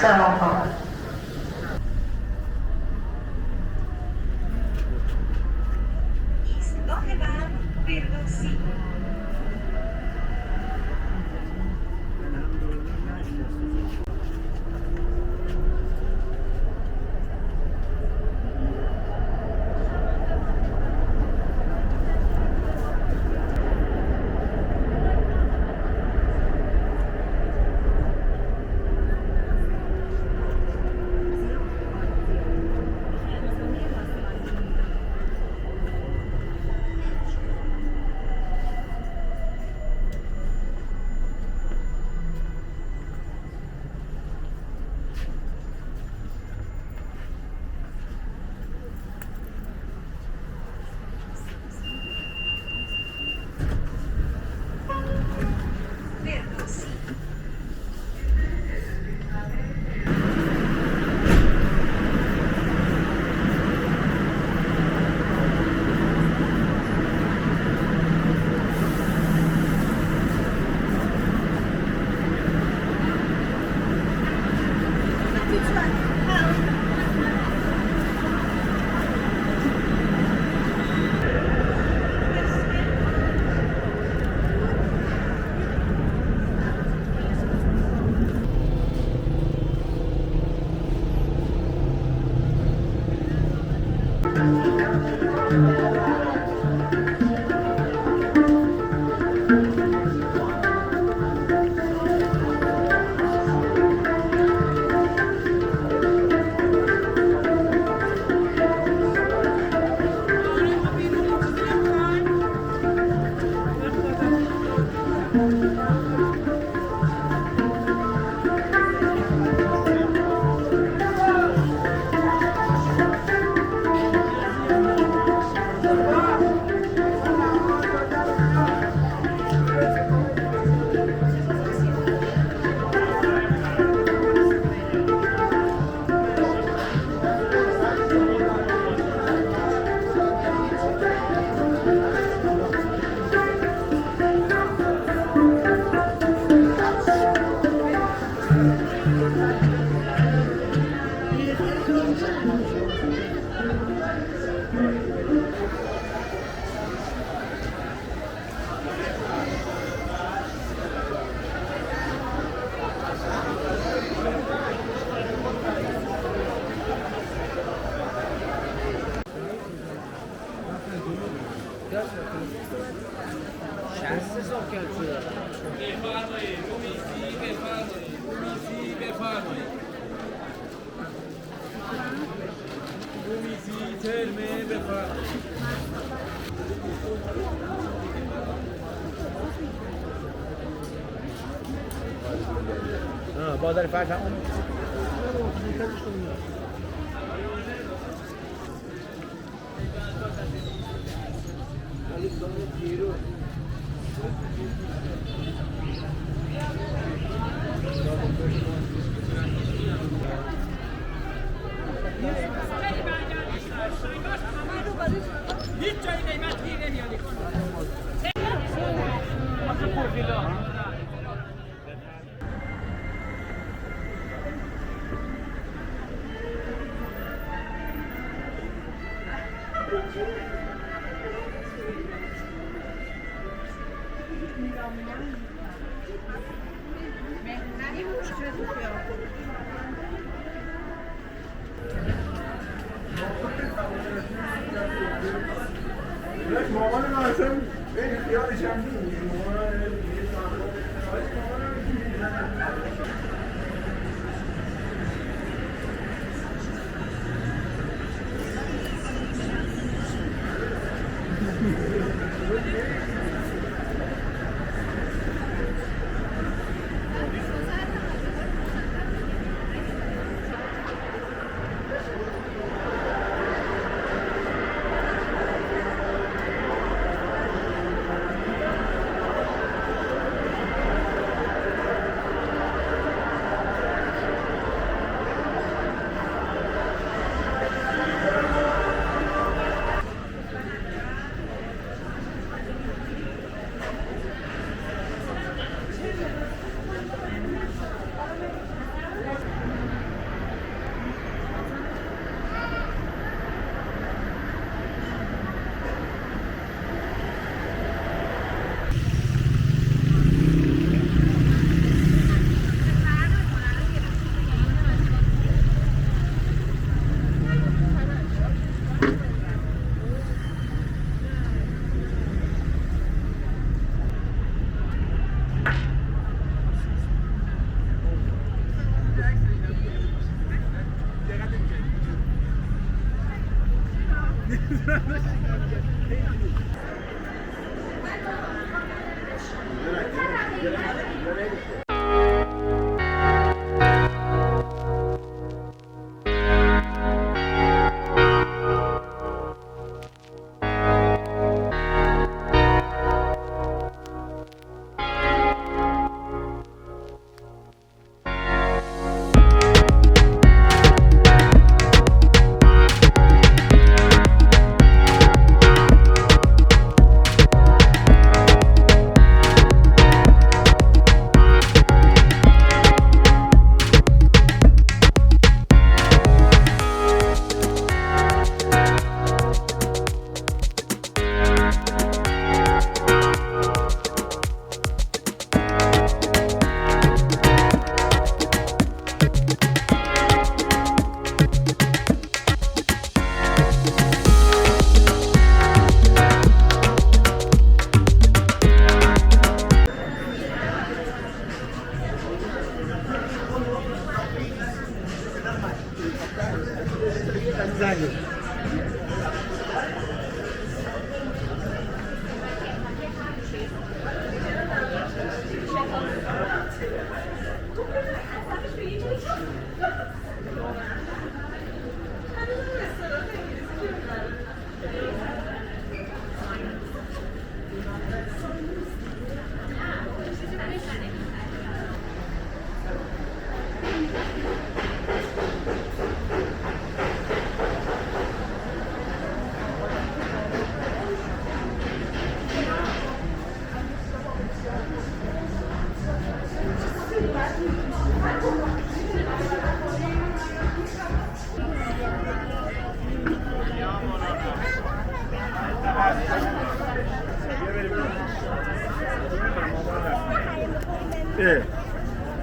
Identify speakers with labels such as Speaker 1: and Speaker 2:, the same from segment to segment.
Speaker 1: سراپا. ایستگاه بعد فردوسی.
Speaker 2: بازار فرش هم
Speaker 3: هیچ جایی قیمت گیر نمیاد.
Speaker 4: مامان من اصلا یادش هم نیست.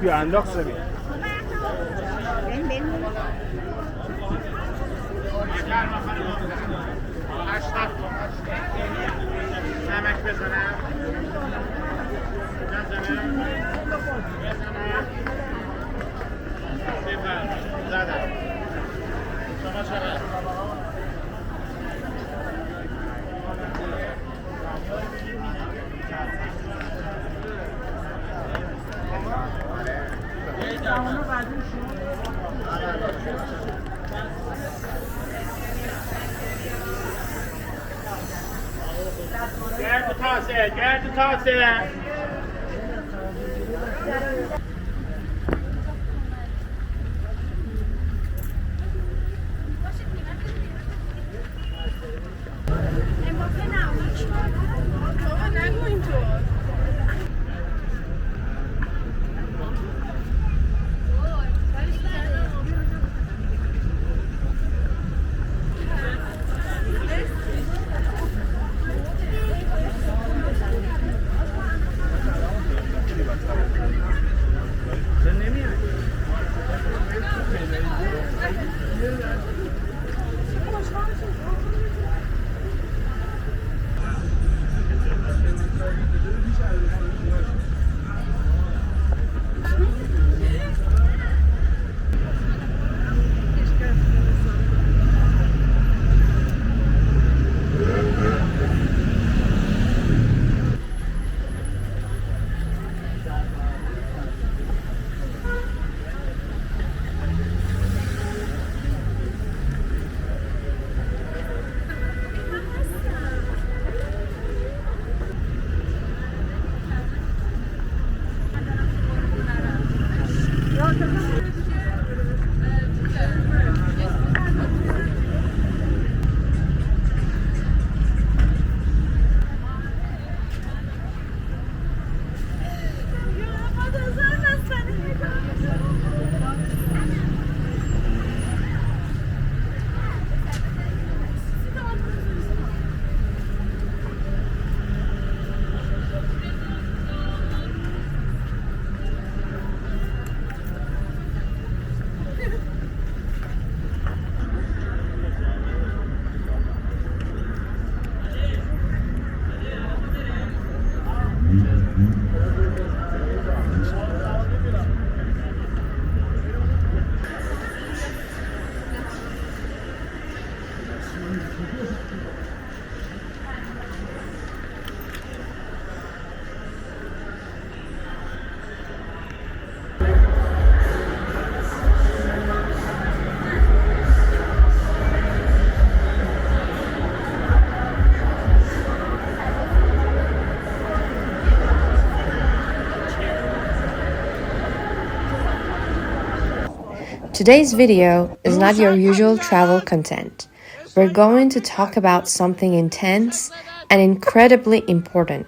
Speaker 2: بیا انداخت زمین
Speaker 5: نمک بزنم زدم شما چقدر؟ گرد تاسه
Speaker 6: Today's video is not your usual travel content. We're going to talk about something intense and incredibly important.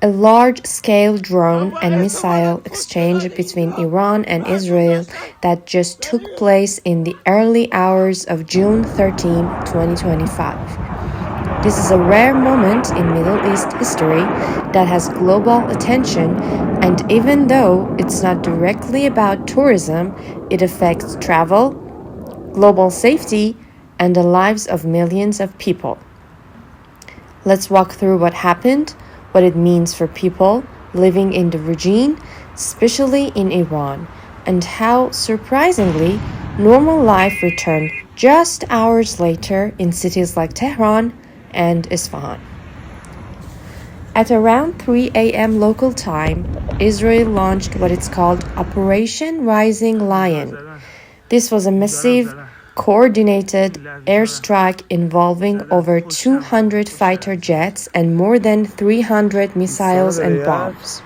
Speaker 6: A large-scale drone and missile exchange between Iran and Israel that just took place in the early hours of June 13, 2025. This is a rare moment in Middle East history that has global attention, and even though it's not directly about tourism, it affects travel, global safety, and the lives of millions of people. Let's walk through what happened, what it means for people living in the region, especially in Iran, and how, surprisingly, normal life returned just hours later in cities like Tehran and Isfahan. At around 3 a.m. local time, Israel launched what it's called Operation Rising Lion. This was a massive, coordinated airstrike involving over 200 fighter jets and more than 300 missiles and bombs.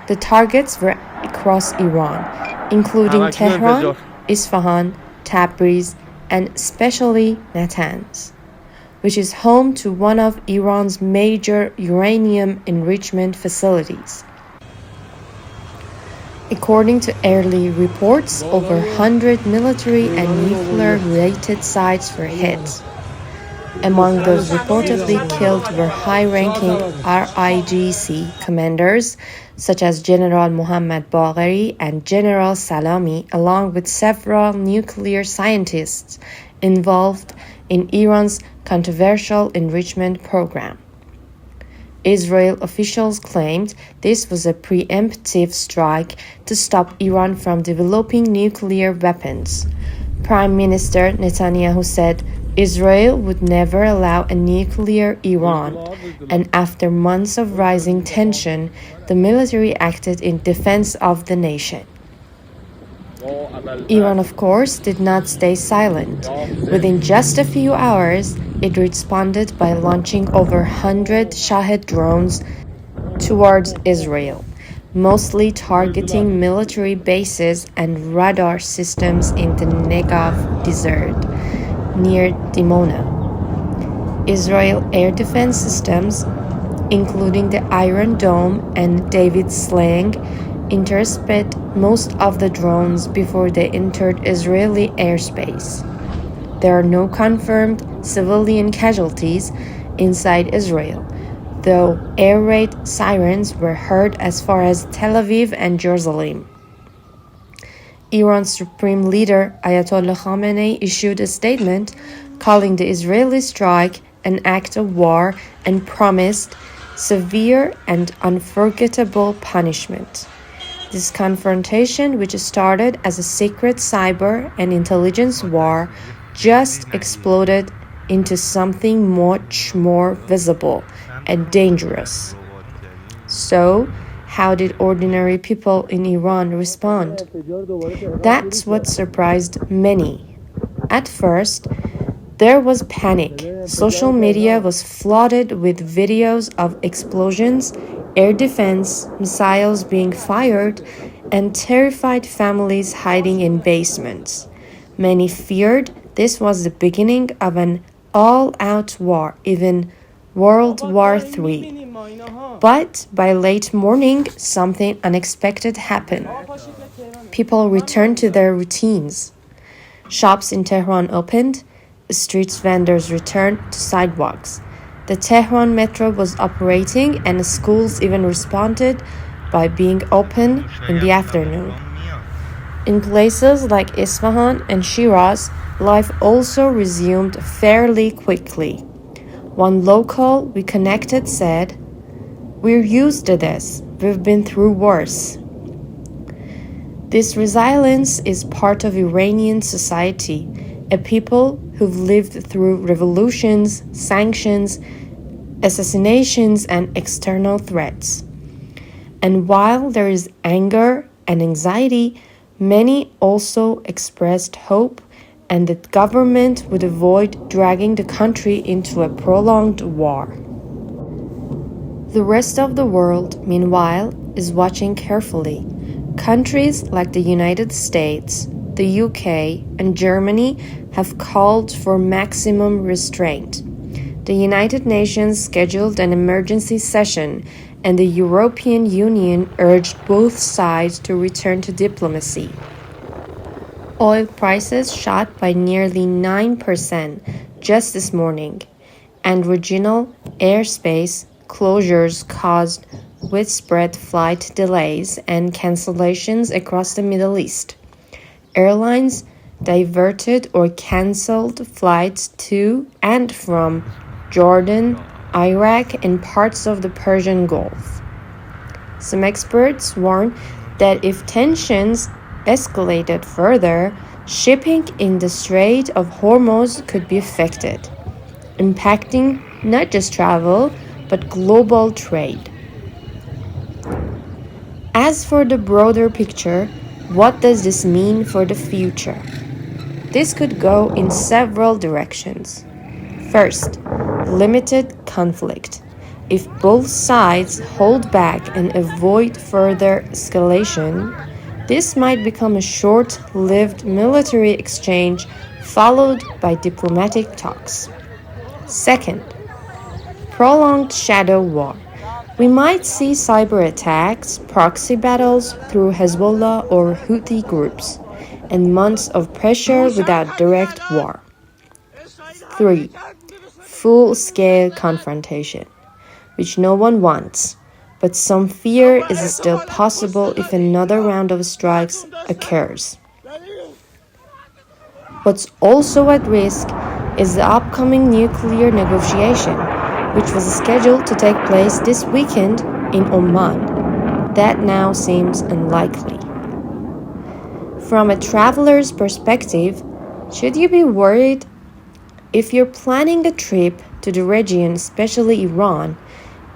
Speaker 6: The targets were across Iran, including Tehran, Isfahan, Tabriz, and especially Natanz, which is home to one of Iran's major uranium enrichment facilities. According to early reports, over 100 military and nuclear-related sites were hit. Among those reportedly killed were high-ranking RIGC commanders such as General Mohammad Bagheri and General Salami, along with several nuclear scientists involved in Iran's controversial enrichment program. Israel officials claimed this was a preemptive strike to stop Iran from developing nuclear weapons. Prime Minister Netanyahu said Israel would never allow a nuclear Iran, and after months of rising tension, the military acted in defense of the nation. Iran, of course, did not stay silent. Within just a few hours, it responded by launching over 100 Shahed drones towards Israel, mostly targeting military bases and radar systems in the Negev desert near Dimona. Israel air defense systems, including the Iron Dome and David Sling, intercepted most of the drones before they entered Israeli airspace. There are no confirmed civilian casualties inside Israel, though air raid sirens were heard as far as Tel Aviv and Jerusalem. Iran's supreme leader Ayatollah Khamenei issued a statement calling the Israeli strike an act of war and promised severe and unforgettable punishment. This confrontation, which started as a secret cyber and intelligence war, just exploded into something much more visible and dangerous. So, how did ordinary people in Iran respond? That's what surprised many. At first, there was panic. Social media was flooded with videos of explosions, air defense, missiles being fired, and terrified families hiding in basements. Many feared this was the beginning of an all-out war, even World War III. But by late morning, something unexpected happened. People returned to their routines. Shops in Tehran opened, street vendors returned to sidewalks. The Tehran metro was operating, and schools even responded by being open in the afternoon. In places like Isfahan and Shiraz, life also resumed fairly quickly. One local we connected said, "We're used to this. We've been through worse." This resilience is part of Iranian society, a people who've lived through revolutions, sanctions, assassinations, and external threats. And while there is anger and anxiety, many also expressed hope and that government would avoid dragging the country into a prolonged war. The rest of the world, meanwhile, is watching carefully. Countries like the United States, the UK, and Germany have called for maximum restraint. The United Nations scheduled an emergency session, and the European Union urged both sides to return to diplomacy. Oil prices shot by nearly 9% just this morning, and regional airspace closures caused widespread flight delays and cancellations across the Middle East. Airlines diverted or cancelled flights to and from Jordan, Iraq, and parts of the Persian Gulf. Some experts warn that if tensions escalated further, shipping in the Strait of Hormuz could be affected, impacting not just travel, but global trade. As for the broader picture, what does this mean for the future? This could go in several directions. First, limited conflict. If both sides hold back and avoid further escalation, this might become a short-lived military exchange followed by diplomatic talks. Second, prolonged shadow war. We might see cyber attacks, proxy battles through Hezbollah or Houthi groups, and months of pressure without direct war. 3. Full-scale confrontation, which no one wants, but some fear is still possible if another round of strikes occurs. What's also at risk is the upcoming nuclear negotiation, which was scheduled to take place this weekend in Oman. That now seems unlikely. From a traveler's perspective, should you be worried? If you're planning a trip to the region, especially Iran,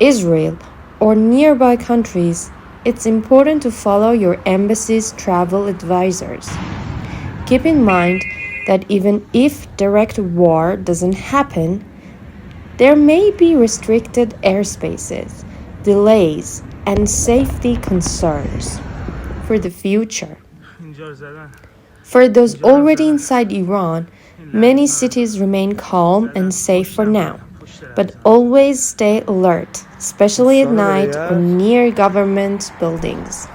Speaker 6: Israel, or nearby countries, it's important to follow your embassy's travel advisors. Keep in mind that even if direct war doesn't happen, there may be restricted airspaces, delays, and safety concerns for the future. For those already inside Iran, many cities remain calm and safe for now, but always stay alert, especially at night or near government buildings.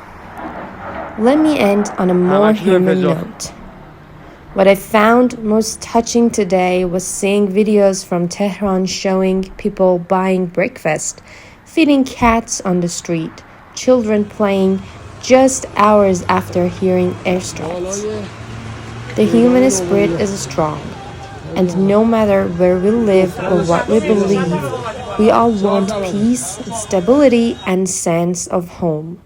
Speaker 6: Let me end on a more human note. What I found most touching today was seeing videos from Tehran showing people buying breakfast, feeding cats on the street, children playing just hours after hearing airstrikes. The human spirit is strong, and no matter where we live or what we believe, we all want peace, stability, and sense of home.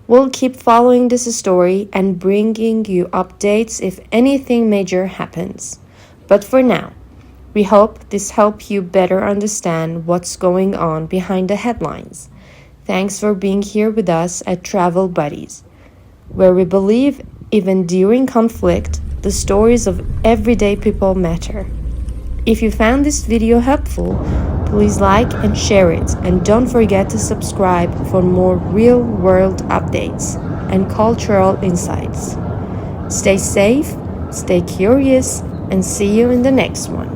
Speaker 6: We'll keep following this story and bringing you updates if anything major happens. But for now, we hope this helps you better understand what's going on behind the headlines. Thanks for being here with us at Travel Buddies, where we believe even during conflict, the stories of everyday people matter. If you found this video helpful, please like and share it, and don't forget to subscribe for more real-world updates and cultural insights. Stay safe, stay curious, and see you in the next one.